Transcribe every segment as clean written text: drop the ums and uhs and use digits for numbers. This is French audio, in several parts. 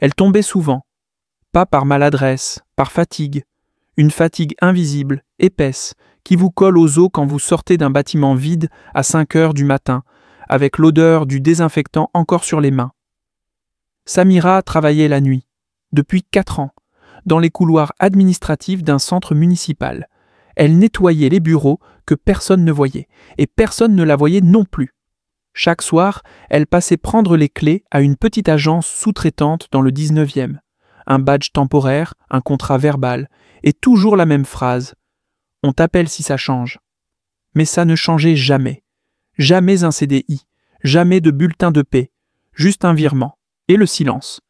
Elle tombait souvent, pas par maladresse, par fatigue, une fatigue invisible, épaisse, qui vous colle aux os quand vous sortez d'un bâtiment vide à 5 heures du matin, avec l'odeur du désinfectant encore sur les mains. Samira travaillait la nuit, depuis 4 ans, dans les couloirs administratifs d'un centre municipal. Elle nettoyait les bureaux que personne ne voyait, et personne ne la voyait non plus. Chaque soir, elle passait prendre les clés à une petite agence sous-traitante dans le 19e. Un badge temporaire, un contrat verbal, et toujours la même phrase. On t'appelle si ça change. Mais ça ne changeait jamais. Jamais un CDI, jamais de bulletin de paie, juste un virement, et le silence.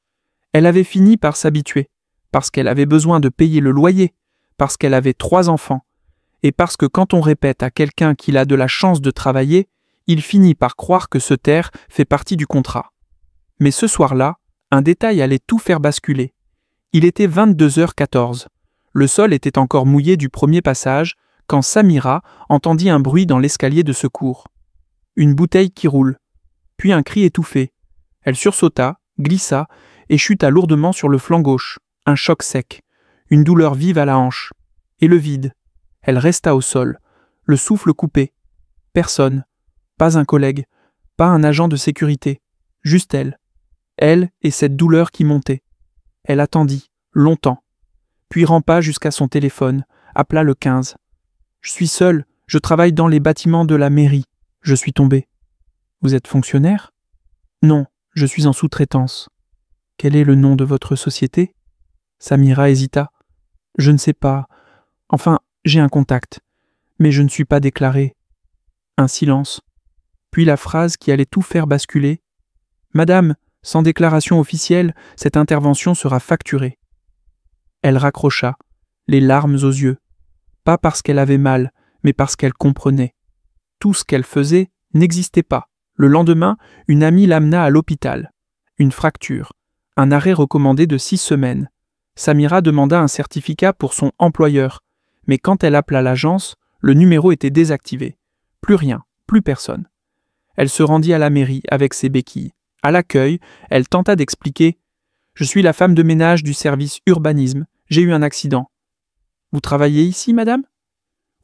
Elle avait fini par s'habituer, parce qu'elle avait besoin de payer le loyer, parce qu'elle avait 3 enfants, et parce que quand on répète à quelqu'un qu'il a de la chance de travailler, il finit par croire que se taire fait partie du contrat. Mais ce soir-là, un détail allait tout faire basculer. Il était 22h14. Le sol était encore mouillé du premier passage quand Samira entendit un bruit dans l'escalier de secours. Une bouteille qui roule, puis un cri étouffé. Elle sursauta, glissa et chuta lourdement sur le flanc gauche. Un choc sec, une douleur vive à la hanche. Et le vide. Elle resta au sol, le souffle coupé. Personne, pas un collègue, pas un agent de sécurité, juste elle. Elle et cette douleur qui montait. Elle attendit, longtemps, puis rampa jusqu'à son téléphone, appela le 15. « Je suis seule, je travaille dans les bâtiments de la mairie. Je suis tombée. »« Vous êtes fonctionnaire ?»« Non, je suis en sous-traitance. »« Quel est le nom de votre société ?» Samira hésita. « Je ne sais pas. Enfin, j'ai un contact. Mais je ne suis pas déclarée. » Un silence. Puis la phrase qui allait tout faire basculer. « Madame, sans déclaration officielle, cette intervention sera facturée. » Elle raccrocha, les larmes aux yeux. Pas parce qu'elle avait mal, mais parce qu'elle comprenait. Tout ce qu'elle faisait n'existait pas. Le lendemain, une amie l'amena à l'hôpital. Une fracture. Un arrêt recommandé de 6 semaines. Samira demanda un certificat pour son employeur. Mais quand elle appela l'agence, le numéro était désactivé. Plus rien, plus personne. Elle se rendit à la mairie avec ses béquilles. À l'accueil, elle tenta d'expliquer « Je suis la femme de ménage du service urbanisme. J'ai eu un accident. »« Vous travaillez ici, madame ?»«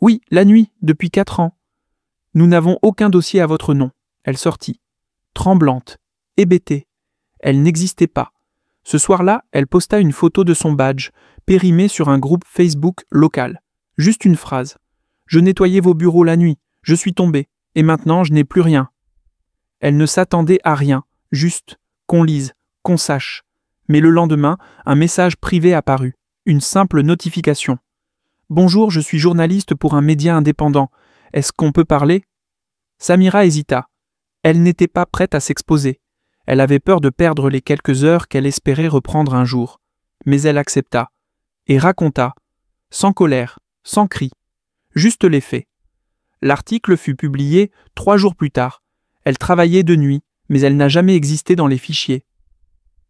Oui, la nuit, depuis 4 ans. »« Nous n'avons aucun dossier à votre nom. » Elle sortit. Tremblante, hébétée. Elle n'existait pas. Ce soir-là, elle posta une photo de son badge, périmé sur un groupe Facebook local. Juste une phrase. « Je nettoyais vos bureaux la nuit. Je suis tombée. Et maintenant, je n'ai plus rien. » Elle ne s'attendait à rien. Juste qu'on lise, qu'on sache. Mais le lendemain, un message privé apparut. Une simple notification. « Bonjour, je suis journaliste pour un média indépendant. Est-ce qu'on peut parler ?» Samira hésita. Elle n'était pas prête à s'exposer. Elle avait peur de perdre les quelques heures qu'elle espérait reprendre un jour. Mais elle accepta. Et raconta. Sans colère, sans cri. Juste les faits. L'article fut publié 3 jours plus tard. Elle travaillait de nuit, mais elle n'a jamais existé dans les fichiers.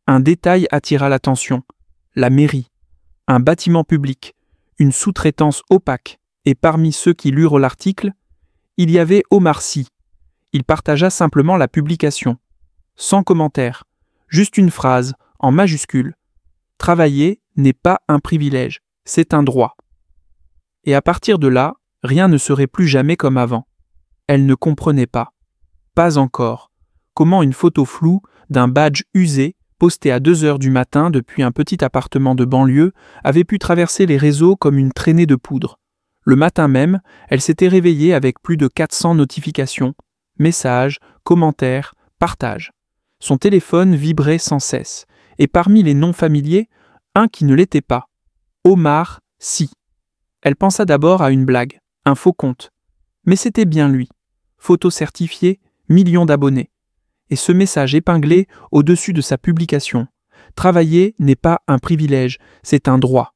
Un détail attira l'attention. La mairie. Un bâtiment public. Une sous-traitance opaque. Et parmi ceux qui lurent l'article, il y avait Omar Sy. Il partagea simplement la publication. Sans commentaire. Juste une phrase, en majuscule. Travailler n'est pas un privilège, c'est un droit. Et à partir de là, rien ne serait plus jamais comme avant. Elle ne comprenait pas. Pas encore. Comment une photo floue d'un badge usé, posté à 2 heures du matin depuis un petit appartement de banlieue, avait pu traverser les réseaux comme une traînée de poudre. Le matin même, elle s'était réveillée avec plus de 400 notifications, messages, commentaires, partages. Son téléphone vibrait sans cesse, et parmi les noms familiers, un qui ne l'était pas. Omar Sy. Elle pensa d'abord à une blague, un faux compte. Mais c'était bien lui. Photo certifiée, millions d'abonnés. Et ce message épinglé au-dessus de sa publication. Travailler n'est pas un privilège, c'est un droit.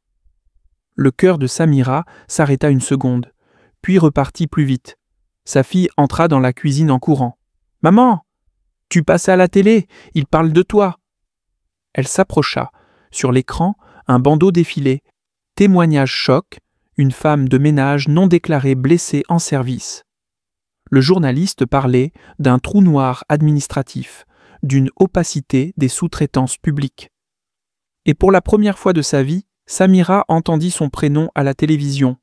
Le cœur de Samira s'arrêta une seconde, puis repartit plus vite. Sa fille entra dans la cuisine en courant. « Maman, tu passes à la télé, ils parlent de toi. » Elle s'approcha. Sur l'écran, un bandeau défilait. Témoignage choc, une femme de ménage non déclarée blessée en service. Le journaliste parlait d'un trou noir administratif, d'une opacité des sous-traitances publiques. Et pour la première fois de sa vie, Samira entendit son prénom à la télévision,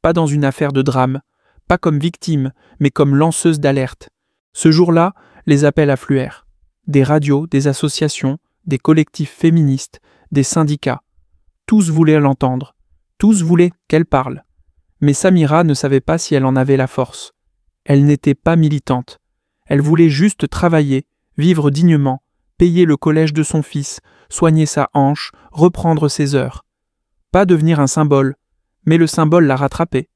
pas dans une affaire de drame, pas comme victime, mais comme lanceuse d'alerte. Ce jour-là, les appels affluèrent. Des radios, des associations, des collectifs féministes, des syndicats. Tous voulaient l'entendre. Tous voulaient qu'elle parle. Mais Samira ne savait pas si elle en avait la force. Elle n'était pas militante. Elle voulait juste travailler, vivre dignement, payer le collège de son fils, soigner sa hanche, reprendre ses heures. Pas devenir un symbole, mais le symbole l'a rattrapée.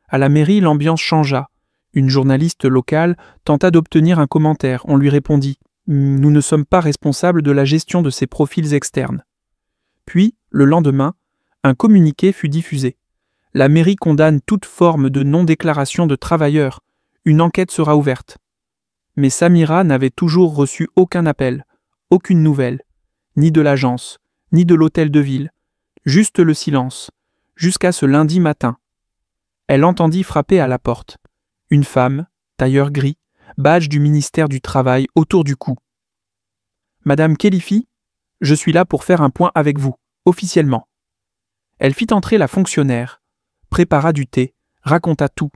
À la mairie, l'ambiance changea. Une journaliste locale tenta d'obtenir un commentaire. On lui répondit « Nous ne sommes pas responsables de la gestion de ces profils externes ». Puis, le lendemain, un communiqué fut diffusé. La mairie condamne toute forme de non-déclaration de travailleurs. Une enquête sera ouverte. Mais Samira n'avait toujours reçu aucun appel, aucune nouvelle, ni de l'agence, ni de l'hôtel de ville, juste le silence, jusqu'à ce lundi matin. Elle entendit frapper à la porte. Une femme, tailleur gris, badge du ministère du Travail autour du cou. « Madame Khélifi, je suis là pour faire un point avec vous, officiellement. » Elle fit entrer la fonctionnaire, prépara du thé, raconta tout.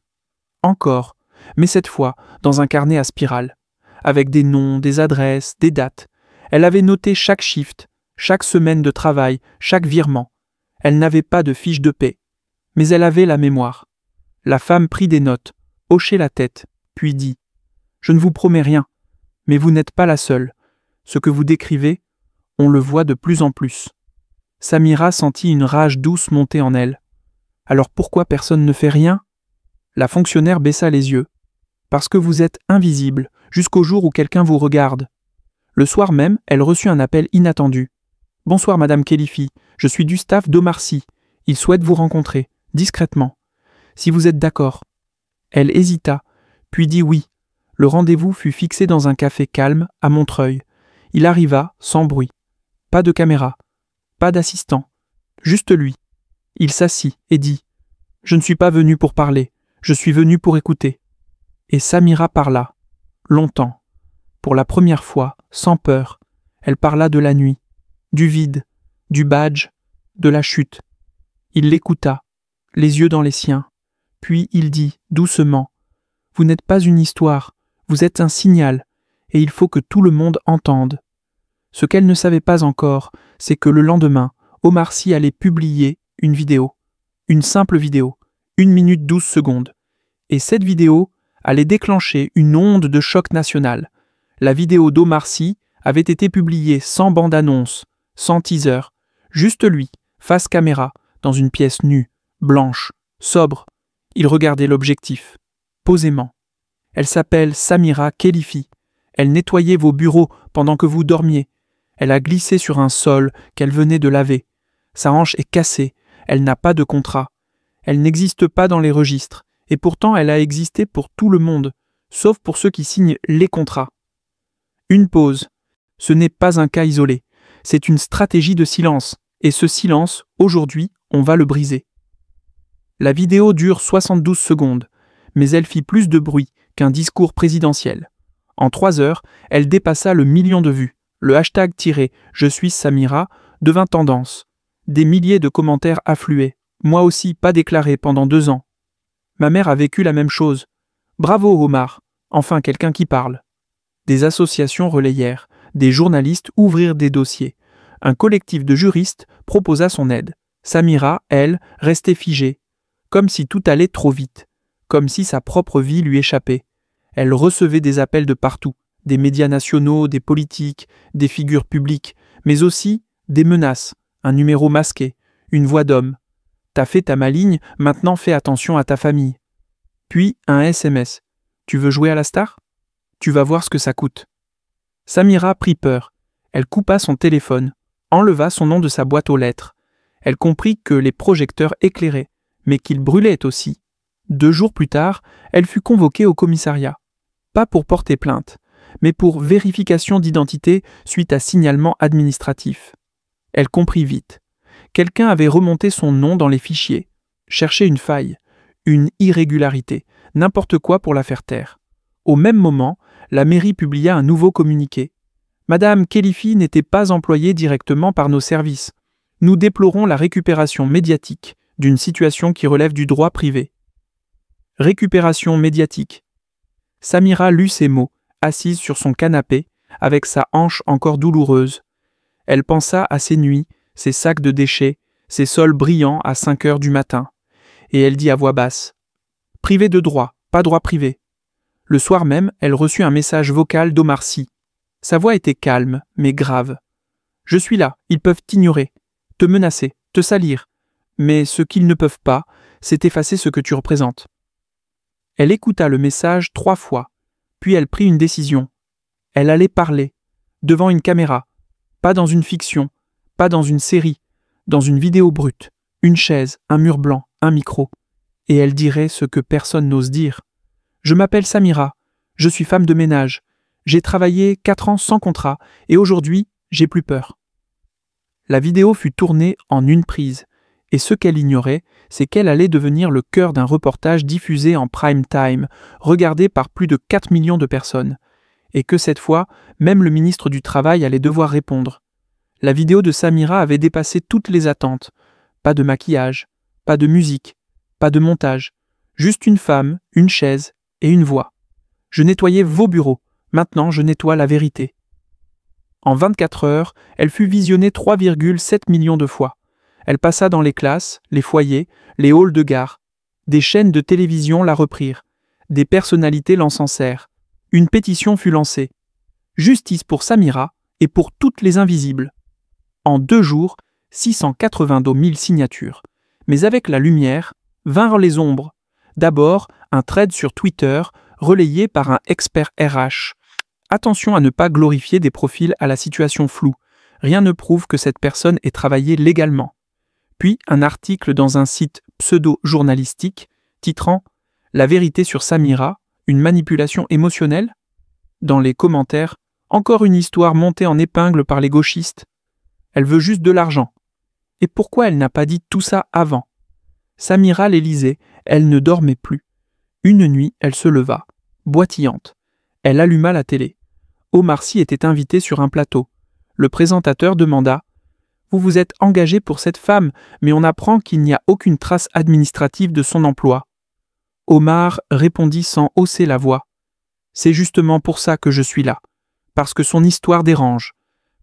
Encore, mais cette fois dans un carnet à spirale, avec des noms, des adresses, des dates. Elle avait noté chaque shift, chaque semaine de travail, chaque virement. Elle n'avait pas de fiche de paie, mais elle avait la mémoire. La femme prit des notes, hochait la tête, puis dit « Je ne vous promets rien, mais vous n'êtes pas la seule. Ce que vous décrivez, on le voit de plus en plus. » Samira sentit une rage douce monter en elle. Alors pourquoi personne ne fait rien ? La fonctionnaire baissa les yeux. Parce que vous êtes invisible, jusqu'au jour où quelqu'un vous regarde. Le soir même, elle reçut un appel inattendu. « Bonsoir Madame Khélifi, je suis du staff d'Omar Sy. Il souhaite vous rencontrer, discrètement. Si vous êtes d'accord. » Elle hésita, puis dit oui. Le rendez-vous fut fixé dans un café calme, à Montreuil. Il arriva, sans bruit. Pas de caméra, pas d'assistant, juste lui. Il s'assit et dit « Je ne suis pas venu pour parler, je suis venu pour écouter. » Et Samira parla, longtemps. Pour la première fois, sans peur, elle parla de la nuit, du vide, du badge, de la chute. Il l'écouta, les yeux dans les siens. Puis il dit, doucement, « Vous n'êtes pas une histoire, vous êtes un signal, et il faut que tout le monde entende. » Ce qu'elle ne savait pas encore, c'est que le lendemain, Omar Sy allait publier une vidéo. Une simple vidéo, 1 minute 12 secondes. Et cette vidéo allait déclencher une onde de choc national. La vidéo d'Omar Sy avait été publiée sans bande-annonce, sans teaser, juste lui, face caméra, dans une pièce nue, blanche, sobre. Il regardait l'objectif, posément. Elle s'appelle Samira Khélifi. Elle nettoyait vos bureaux pendant que vous dormiez. Elle a glissé sur un sol qu'elle venait de laver. Sa hanche est cassée. Elle n'a pas de contrat. Elle n'existe pas dans les registres. Et pourtant, elle a existé pour tout le monde, sauf pour ceux qui signent les contrats. Une pause. Ce n'est pas un cas isolé. C'est une stratégie de silence. Et ce silence, aujourd'hui, on va le briser. La vidéo dure 72 secondes, mais elle fit plus de bruit qu'un discours présidentiel. En 3 heures, elle dépassa le 1 million de vues. Le hashtag « Je suis Samira » devint tendance. Des milliers de commentaires affluaient. Moi aussi, pas déclaré pendant 2 ans. Ma mère a vécu la même chose. Bravo Omar, enfin quelqu'un qui parle. Des associations relayèrent, des journalistes ouvrirent des dossiers. Un collectif de juristes proposa son aide. Samira, elle, restait figée. Comme si tout allait trop vite, comme si sa propre vie lui échappait. Elle recevait des appels de partout, des médias nationaux, des politiques, des figures publiques, mais aussi des menaces, un numéro masqué, une voix d'homme. « T'as fait ta maligne, maintenant fais attention à ta famille. » Puis un SMS. « Tu veux jouer à la star ? Tu vas voir ce que ça coûte. » Samira prit peur. Elle coupa son téléphone, enleva son nom de sa boîte aux lettres. Elle comprit que les projecteurs éclairaient, mais qu'ils brûlaient aussi. 2 jours plus tard, elle fut convoquée au commissariat. Pas pour porter plainte, mais pour vérification d'identité suite à signalement administratif. Elle comprit vite. Quelqu'un avait remonté son nom dans les fichiers, cherché une faille, une irrégularité, n'importe quoi pour la faire taire. Au même moment, la mairie publia un nouveau communiqué. Madame Khélifi n'était pas employée directement par nos services. Nous déplorons la récupération médiatique d'une situation qui relève du droit privé. Récupération médiatique. Samira lut ces mots, assise sur son canapé, avec sa hanche encore douloureuse. Elle pensa à ses nuits, ses sacs de déchets, ses sols brillants à 5 heures du matin. Et elle dit à voix basse « Privé de droit, pas droit privé ». Le soir même, elle reçut un message vocal d'Omar Sy. Sa voix était calme, mais grave. « Je suis là, ils peuvent t'ignorer, te menacer, te salir. Mais ce qu'ils ne peuvent pas, c'est effacer ce que tu représentes. » Elle écouta le message 3 fois, puis elle prit une décision. Elle allait parler, devant une caméra, pas dans une fiction, pas dans une série, dans une vidéo brute, une chaise, un mur blanc, un micro. Et elle dirait ce que personne n'ose dire. « Je m'appelle Samira, je suis femme de ménage. J'ai travaillé 4 ans sans contrat et aujourd'hui, j'ai plus peur. » La vidéo fut tournée en une prise. Et ce qu'elle ignorait, c'est qu'elle allait devenir le cœur d'un reportage diffusé en prime time, regardé par plus de 4 millions de personnes. Et que cette fois, même le ministre du Travail allait devoir répondre. La vidéo de Samira avait dépassé toutes les attentes. Pas de maquillage, pas de musique, pas de montage. Juste une femme, une chaise et une voix. Je nettoyais vos bureaux, maintenant je nettoie la vérité. En 24 heures, elle fut visionnée 3,7 millions de fois. Elle passa dans les classes, les foyers, les halls de gare. Des chaînes de télévision la reprirent. Des personnalités l'encensèrent. Une pétition fut lancée. Justice pour Samira et pour toutes les invisibles. En 2 jours, 682 000 signatures. Mais avec la lumière, vinrent les ombres. D'abord, un thread sur Twitter, relayé par un expert RH. Attention à ne pas glorifier des profils à la situation floue. Rien ne prouve que cette personne ait travaillé légalement. Puis un article dans un site pseudo-journalistique titrant « La vérité sur Samira, une manipulation émotionnelle ?» Dans les commentaires, encore une histoire montée en épingle par les gauchistes. Elle veut juste de l'argent. Et pourquoi elle n'a pas dit tout ça avant? Samira les lisait, elle ne dormait plus. Une nuit, elle se leva, boitillante. Elle alluma la télé. Omar Sy était invité sur un plateau. Le présentateur demanda « Vous vous êtes engagé pour cette femme, mais on apprend qu'il n'y a aucune trace administrative de son emploi. » Omar répondit sans hausser la voix « C'est justement pour ça que je suis là, parce que son histoire dérange,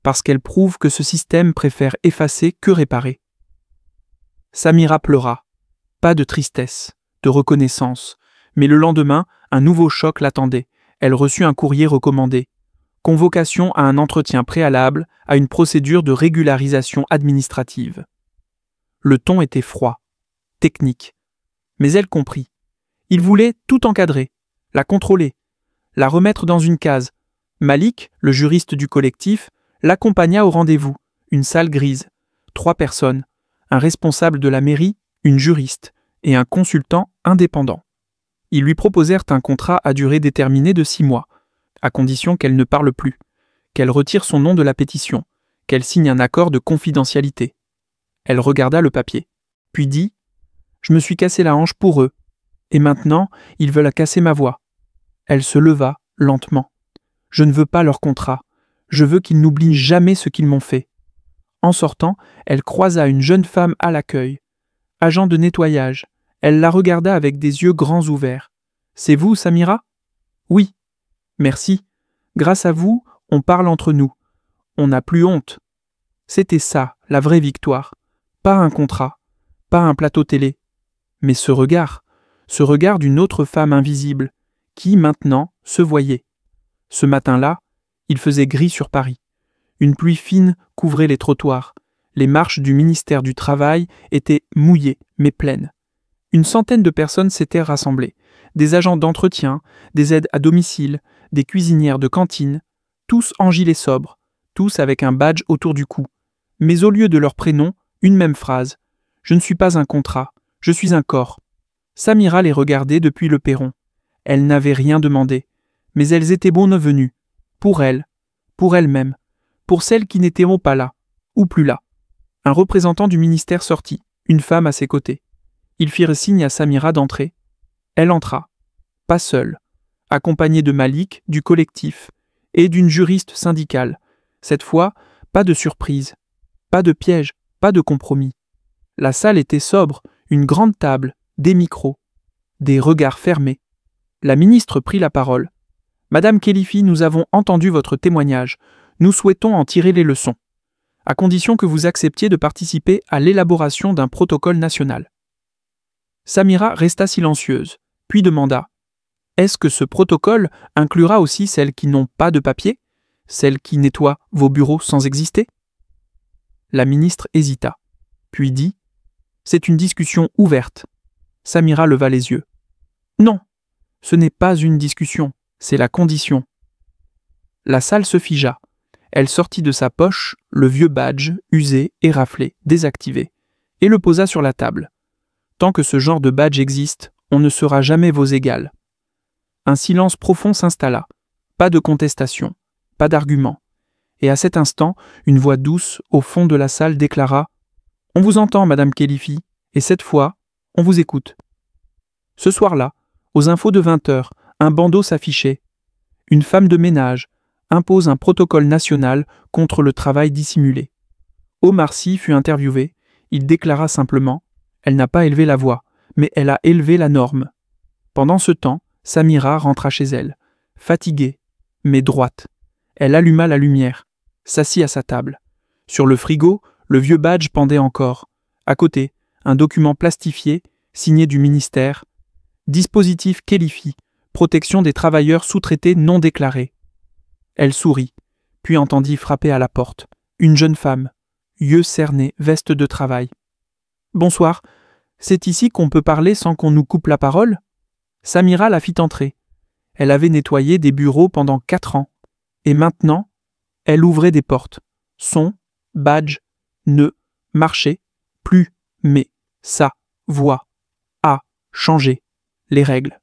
parce qu'elle prouve que ce système préfère effacer que réparer. » Samira pleura. Pas de tristesse, de reconnaissance, mais le lendemain, un nouveau choc l'attendait. Elle reçut un courrier recommandé. Convocation à un entretien préalable à une procédure de régularisation administrative. Le ton était froid, technique. Mais elle comprit. Il voulait tout encadrer, la contrôler, la remettre dans une case. Malik, le juriste du collectif, l'accompagna au rendez-vous, une salle grise, 3 personnes, un responsable de la mairie, une juriste et un consultant indépendant. Ils lui proposèrent un contrat à durée déterminée de 6 mois, à condition qu'elle ne parle plus, qu'elle retire son nom de la pétition, qu'elle signe un accord de confidentialité. Elle regarda le papier, puis dit « Je me suis cassé la hanche pour eux, et maintenant, ils veulent casser ma voix. » Elle se leva, lentement. « Je ne veux pas leur contrat, je veux qu'ils n'oublient jamais ce qu'ils m'ont fait. » En sortant, elle croisa une jeune femme à l'accueil. Agent de nettoyage, elle la regarda avec des yeux grands ouverts. « C'est vous, Samira ? » « Oui. »« Merci. Grâce à vous, on parle entre nous. On n'a plus honte. » C'était ça, la vraie victoire. Pas un contrat, pas un plateau télé. Mais ce regard d'une autre femme invisible, qui, maintenant, se voyait. Ce matin-là, il faisait gris sur Paris. Une pluie fine couvrait les trottoirs. Les marches du ministère du Travail étaient mouillées, mais pleines. Une centaine de personnes s'étaient rassemblées. Des agents d'entretien, des aides à domicile, des cuisinières de cantine, tous en gilet sobre, tous avec un badge autour du cou. Mais au lieu de leur prénom, une même phrase. « Je ne suis pas un contrat, je suis un corps. » Samira les regardait depuis le perron. Elle n'avait rien demandé, mais elles étaient bonnes-venues. Pour elle-même, pour celles qui n'étaient pas là, ou plus là. Un représentant du ministère sortit, une femme à ses côtés. Ils firent signe à Samira d'entrer. Elle entra, pas seule, accompagnée de Malik, du collectif, et d'une juriste syndicale. Cette fois, pas de surprise, pas de piège, Pas de compromis. La salle était sobre, une grande table, des micros, des regards fermés. La ministre prit la parole. « Madame Khélifi, nous avons entendu votre témoignage. Nous souhaitons en tirer les leçons, à condition que vous acceptiez de participer à l'élaboration d'un protocole national. » Samira resta silencieuse, puis demanda « Est-ce que ce protocole inclura aussi celles qui n'ont pas de papier, celles qui nettoient vos bureaux sans exister ?» La ministre hésita, puis dit « C'est une discussion ouverte. » Samira leva les yeux. « Non, ce n'est pas une discussion, c'est la condition. » La salle se figea. Elle sortit de sa poche le vieux badge, usé et raflé, désactivé, et le posa sur la table. Tant que ce genre de badge existe, on ne sera jamais vos égales. Un silence profond s'installa. Pas de contestation, pas d'argument. Et à cet instant, une voix douce, au fond de la salle, déclara « On vous entend, Madame Khélifi, et cette fois, on vous écoute. » Ce soir-là, aux infos de 20h, un bandeau s'affichait. Une femme de ménage impose un protocole national contre le travail dissimulé. Omar Sy fut interviewé. Il déclara simplement « Elle n'a pas élevé la voix, mais elle a élevé la norme. » Pendant ce temps, Samira rentra chez elle, fatiguée, mais droite. Elle alluma la lumière, s'assit à sa table. Sur le frigo, le vieux badge pendait encore. À côté, un document plastifié, signé du ministère. Dispositif Khélifi, protection des travailleurs sous-traités non déclarés. Elle sourit, puis entendit frapper à la porte. Une jeune femme, yeux cernés, veste de travail. « Bonsoir, c'est ici qu'on peut parler sans qu'on nous coupe la parole ?» Samira la fit entrer. Elle avait nettoyé des bureaux pendant 4 ans. Et maintenant, elle ouvrait des portes. Son, badge, ne, marchait, plus, mais, sa, voix, a, changé, les règles.